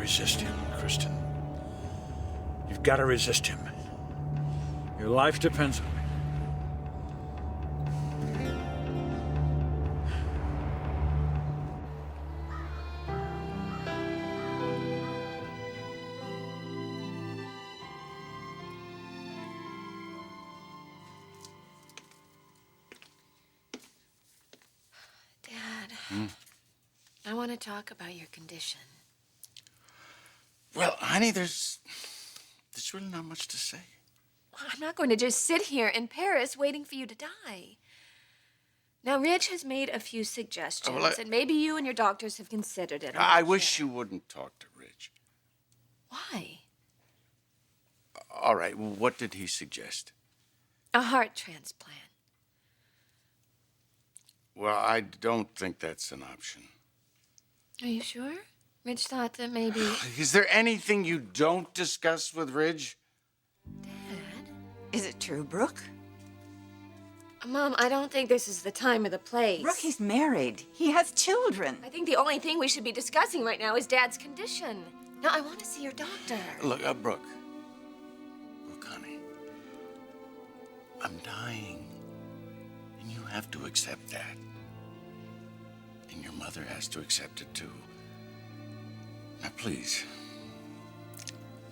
Resist him, Kristen. You've got to resist him. Your life depends on it. Dad, I want to talk about your condition. Well, honey, there's really not much to say. I'm not going to just sit here in Paris waiting for you to die. Now, Rich has made a few suggestions, and maybe you and your doctors have considered it. I wish you wouldn't talk to Rich. Why? All right, well, what did he suggest? A heart transplant. Well, I don't think that's an option. Are you sure? Rich thought that maybe... Is there anything you don't discuss with Ridge? Dad? Is it true, Brooke? Mom, I don't think this is the time or the place. Brooke, he's married. He has children. I think the only thing we should be discussing right now is Dad's condition. Now, I want to see your doctor. Look, Brooke. Brooke, honey. I'm dying. And you have to accept that. And your mother has to accept it, too. Now, please.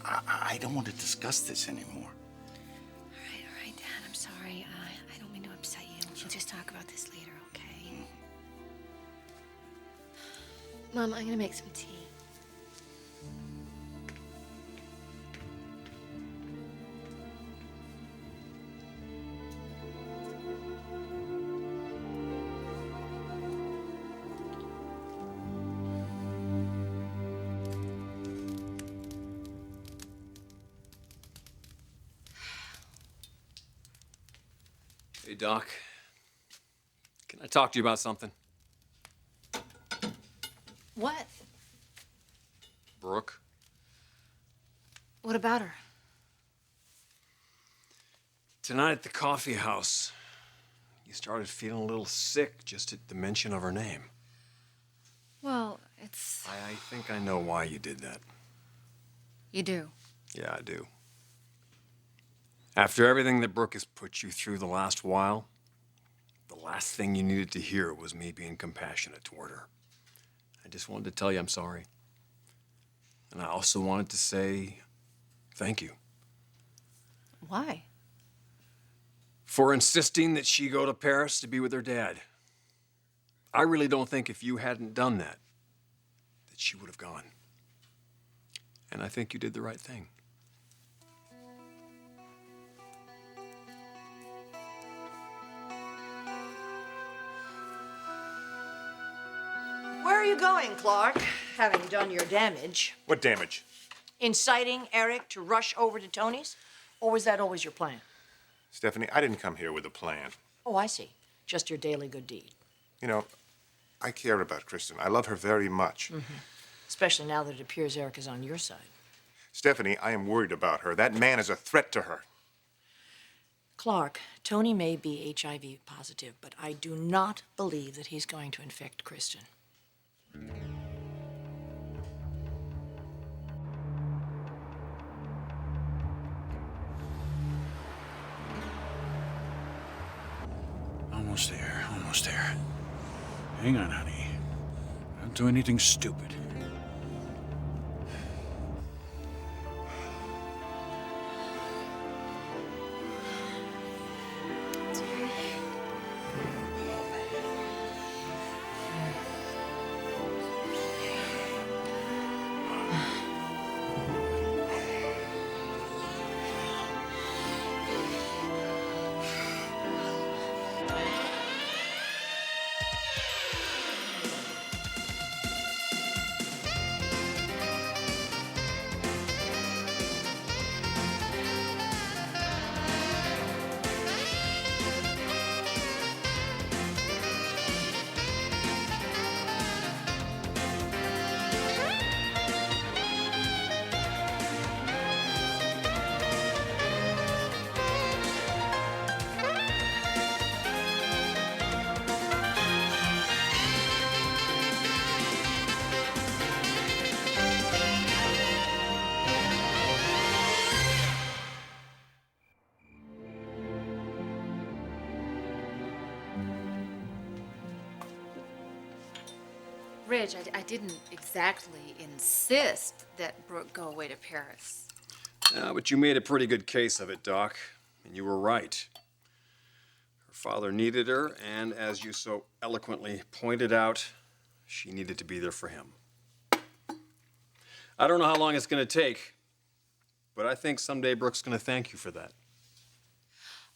I don't want to discuss this anymore. All right, Dad. I'm sorry. I don't mean to upset you. We'll just talk about this later, okay? Mom, I'm gonna make some tea. Hey, Doc. Can I talk to you about something? What? Brooke? What about her? Tonight at the coffee house, you started feeling a little sick just at the mention of her name. Well, it's... I think I know why you did that. You do? Yeah, I do. After everything that Brooke has put you through the last while, the last thing you needed to hear was me being compassionate toward her. I just wanted to tell you I'm sorry. And I also wanted to say thank you. Why? For insisting that she go to Paris to be with her dad. I really don't think if you hadn't done that, that she would have gone. And I think you did the right thing. Where are you going, Clark, having done your damage? What damage? Inciting Eric to rush over to Tony's? Or was that always your plan? Stephanie, I didn't come here with a plan. Oh, I see. Just your daily good deed. You know, I care about Kristen. I love her very much. Especially now that it appears Eric is on your side. Stephanie, I am worried about her. That man is a threat to her. Clark, Tony may be HIV positive, but I do not believe that he's going to infect Kristen. Almost there, almost there. Hang on, honey. Don't do anything stupid. Ridge, I didn't exactly insist that Brooke go away to Paris. Yeah, but you made a pretty good case of it, Doc. And you were right. Her father needed her, and as you so eloquently pointed out, she needed to be there for him. I don't know how long it's going to take, but I think someday Brooke's going to thank you for that.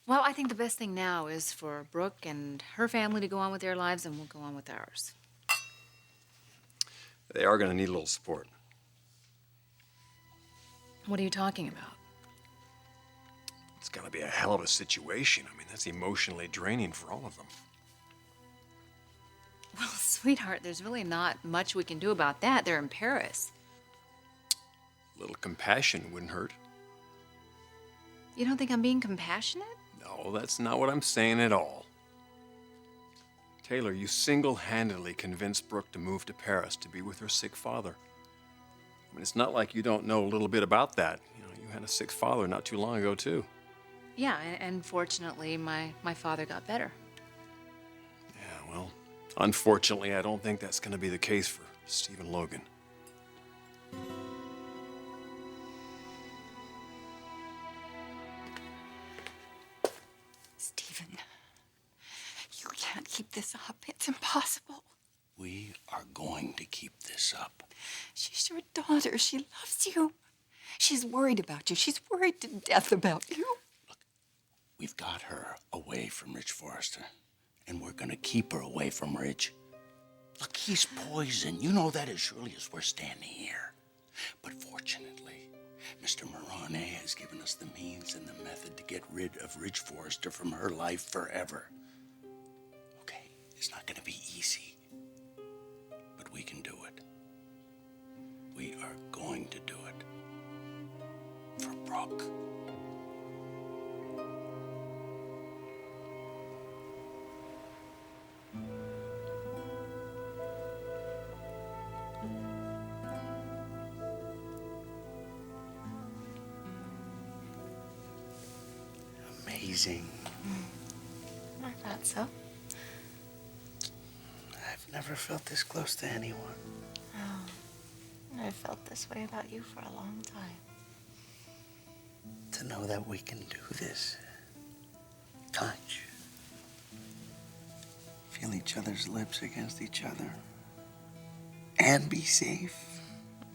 Well, I think the best thing now is for Brooke and her family to go on with their lives, and we'll go on with ours. They are going to need a little support. What are you talking about? It's got to be a hell of a situation. I mean, that's emotionally draining for all of them. Well, sweetheart, there's really not much we can do about that. They're in Paris. A little compassion wouldn't hurt. You don't think I'm being compassionate? No, that's not what I'm saying at all. Taylor, you single-handedly convinced Brooke to move to Paris to be with her sick father. I mean, it's not like you don't know a little bit about that. You know, you had a sick father not too long ago, too. Yeah, and fortunately, my father got better. Yeah, well, unfortunately, I don't think that's going to be the case for Stephen Logan. Stephen, you can't keep this up. It's impossible. We are going to keep this up. She's your daughter. She loves you. She's worried about you. She's worried to death about you. Look, we've got her away from Rich Forrester, and we're going to keep her away from Rich. Look, he's poison. You know that as surely as we're standing here. But fortunately, Mr. Morone has given us the means and the method to get rid of Rich Forrester from her life forever. Okay, it's not going to be easy, but we can do it. We are going to do it. For Brooke. Amazing. I thought so. I've never felt this close to anyone. Oh, I've felt this way about you for a long time. To know that we can do this. Touch. Feel each other's lips against each other. And be safe.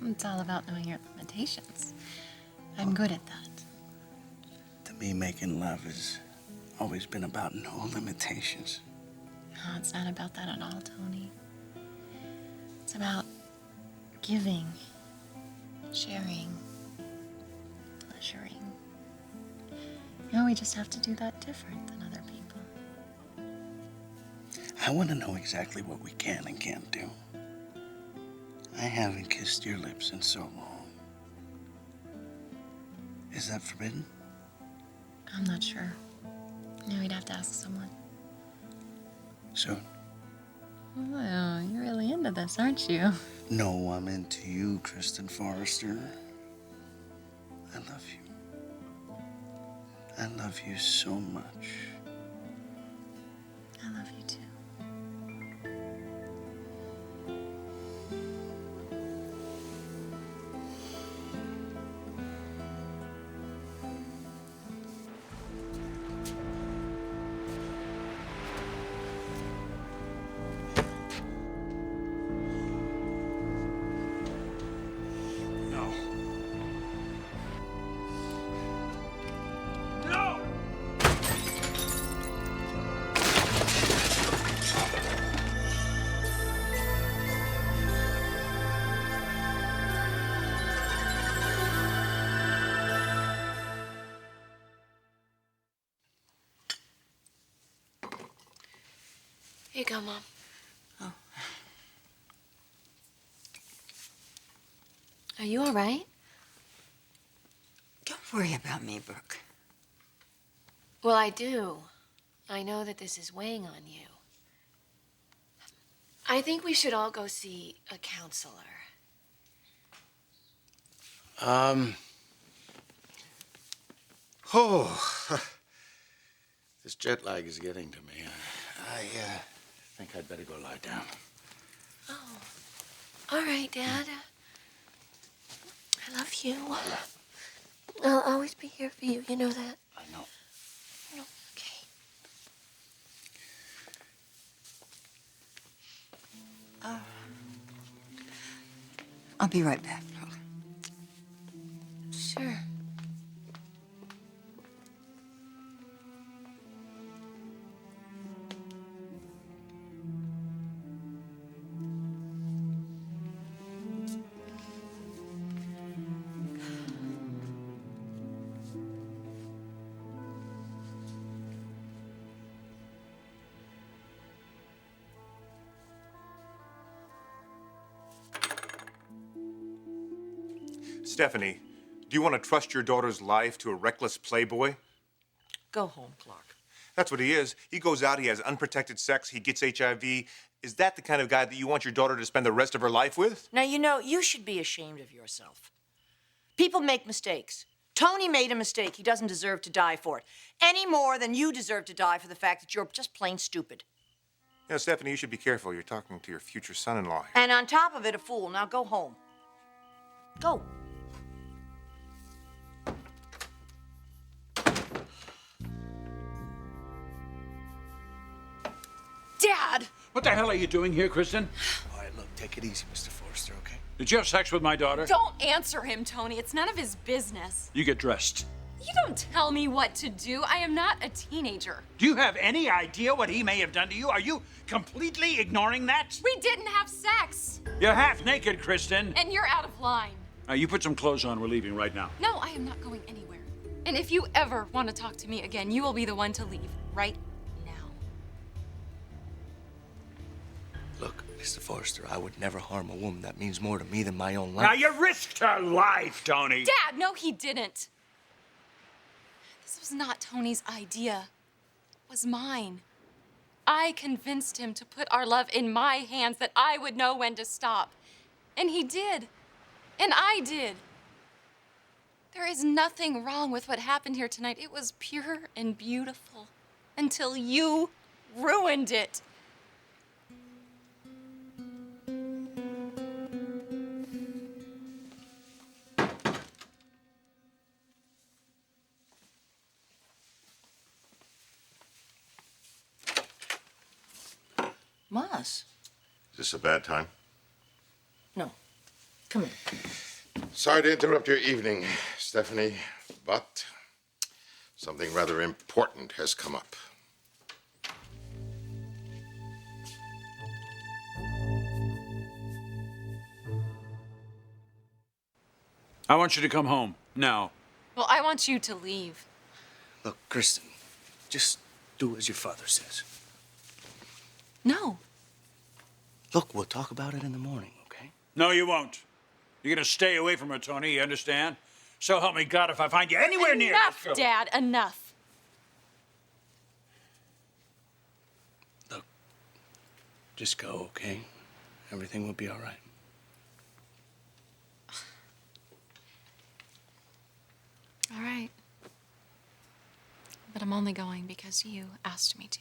It's all about knowing your limitations. I'm good at that. To me, making love has always been about no limitations. No, it's not about that at all, Tony. It's about giving, sharing, pleasuring. You know, we just have to do that different than other people. I want to know exactly what we can and can't do. I haven't kissed your lips in so long. Is that forbidden? I'm not sure. No, we'd have to ask someone. Soon. Well, you're really into this, aren't you? No, I'm into you, Kristen Forrester. I love you. I love you so much. I love you too. Here you go, Mom. Oh. Are you all right? Don't worry about me, Brooke. Well, I do. I know that this is weighing on you. I think we should all go see a counselor. This jet lag is getting to me. I think I'd better go lie down. Oh, All right, Dad. I love you. I'll always be here for you. You know that? I know. Okay. I'll be right back, Brooke. Sure. Stephanie, do you want to trust your daughter's life to a reckless playboy? Go home, Clark. That's what he is. He goes out, he has unprotected sex, he gets HIV. Is that the kind of guy that you want your daughter to spend the rest of her life with? Now, you know, you should be ashamed of yourself. People make mistakes. Tony made a mistake. He doesn't deserve to die for it. Any more than you deserve to die for the fact that you're just plain stupid. You know, Stephanie, you should be careful. You're talking to your future son-in-law here. And on top of it, a fool. Now go home. Go. Dad! What the hell are you doing here, Kristen? All right, look, take it easy, Mr. Forrester, okay? Did you have sex with my daughter? Don't answer him, Tony. It's none of his business. You get dressed. You don't tell me what to do. I am not a teenager. Do you have any idea what he may have done to you? Are you completely ignoring that? We didn't have sex. You're half naked, Kristen. And you're out of line. You put some clothes on. We're leaving right now. No, I am not going anywhere. And if you ever want to talk to me again, you will be the one to leave right now. Look, Mr. Forrester, I would never harm a woman that means more to me than my own life. Now, you risked her life, Tony. Dad, no, he didn't. This was not Tony's idea. It was mine. I convinced him to put our love in my hands, that I would know when to stop. And he did. And I did. There is nothing wrong with what happened here tonight. It was pure and beautiful until you ruined it. Moss. Is this a bad time? No. Come in. Sorry to interrupt your evening, Stephanie, but something rather important has come up. I want you to come home now. Well, I want you to leave. Look, Kristen, just do as your father says. No. Look, we'll talk about it in the morning, okay? No, you won't. You're gonna stay away from her, Tony. You understand? So help me God if I find you anywhere near. Enough, Dad, enough. Look, just go, okay? Everything will be all right. All right. But I'm only going because you asked me to.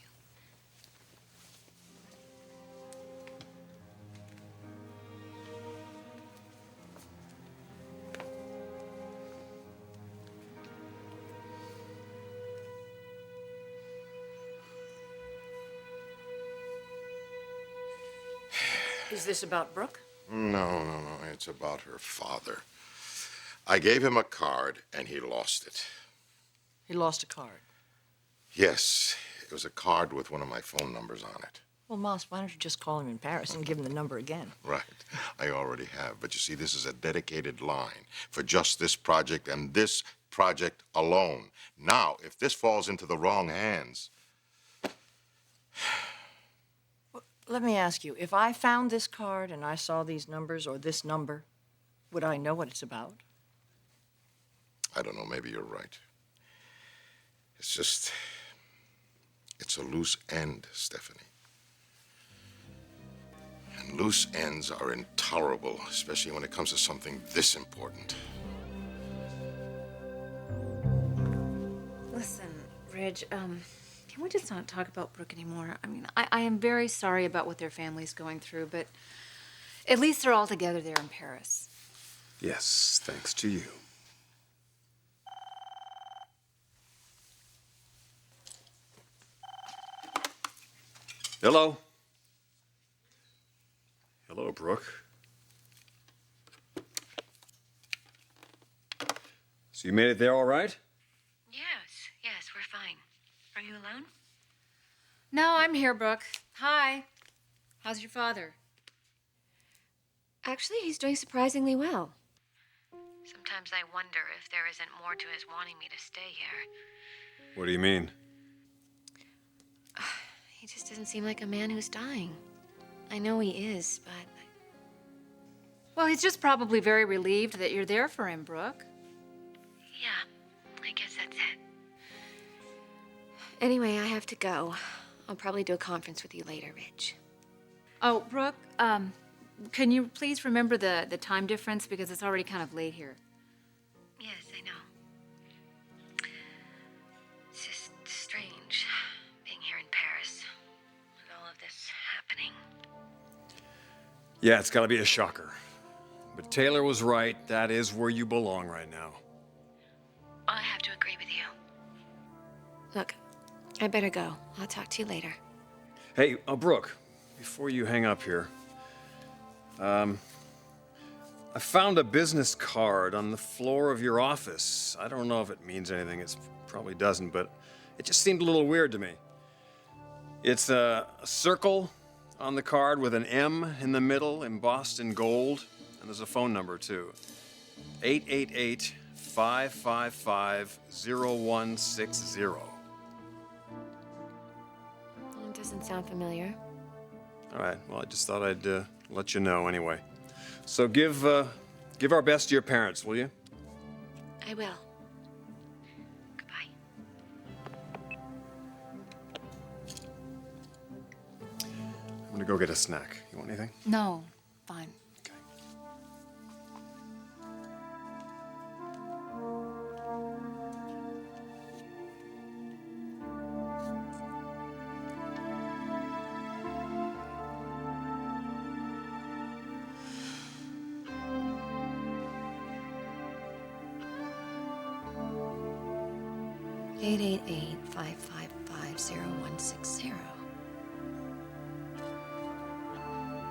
Is this about Brooke? No. It's about her father. I gave him a card, and he lost it. He lost a card. Yes, it was a card with one of my phone numbers on it. Well, Moss, why don't you just call him in Paris and give him the number again? Right. I already have. But you see, this is a dedicated line for just this project and this project alone. Now, if this falls into the wrong hands... Let me ask you, if I found this card and I saw these numbers or this number, would I know what it's about? I don't know, maybe you're right. It's just... it's a loose end, Stephanie. And loose ends are intolerable, especially when it comes to something this important. Listen, Ridge, can we just not talk about Brooke anymore? I mean, I am very sorry about what their family's going through, but At least they're all together there in Paris. Yes, thanks to you. Hello. Hello, Brooke. So you made it there all right? Yes, we're fine. Are you alone? No, I'm here, Brooke. Hi. How's your father? Actually, he's doing surprisingly well. Sometimes I wonder if there isn't more to his wanting me to stay here. What do you mean? He just doesn't seem like a man who's dying. I know he is, but Well, he's just probably very relieved that you're there for him, Brooke. yeah, I guess that's it. Anyway, I have to go. I'll probably do a conference with you later, Rich. Oh, Brooke, can you please remember the time difference because it's already kind of late here? Yes, I know. It's just strange being here in Paris with all of this happening. Yeah, it's gotta be a shocker. But Taylor was right. That is where you belong right now. I have to agree with you. Look, I better go. I'll talk to you later. Hey, Brooke, before you hang up here, I found a business card on the floor of your office. I don't know if it means anything. It probably doesn't, but it just seemed a little weird to me. It's a circle on the card with an M in the middle embossed in gold, and there's a phone number too. 888-555-0160. It doesn't sound familiar. All right, well, I just thought I'd let you know anyway. So give our best to your parents, will you? I will. Goodbye. I'm gonna go get a snack. You want anything? No, fine. Okay. Eight 555-0160.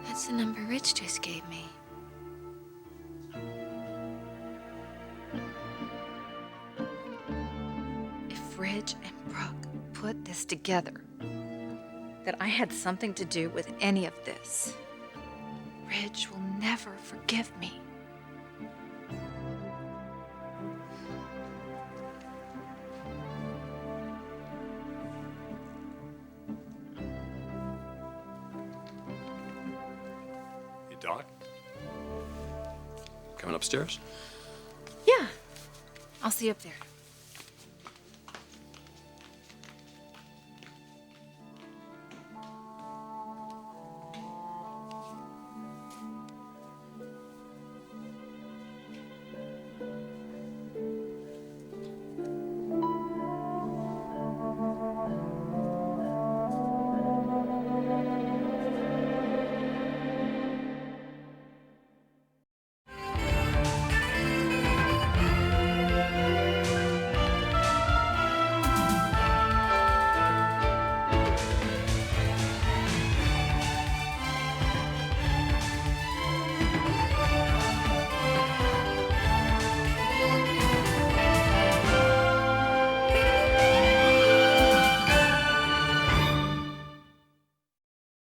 That's the number Rich just gave me. If Rich and Brooke put this together, that I had something to do with any of this, Rich will never forgive me. Hey, Doc. Coming upstairs? Yeah, I'll see you up there.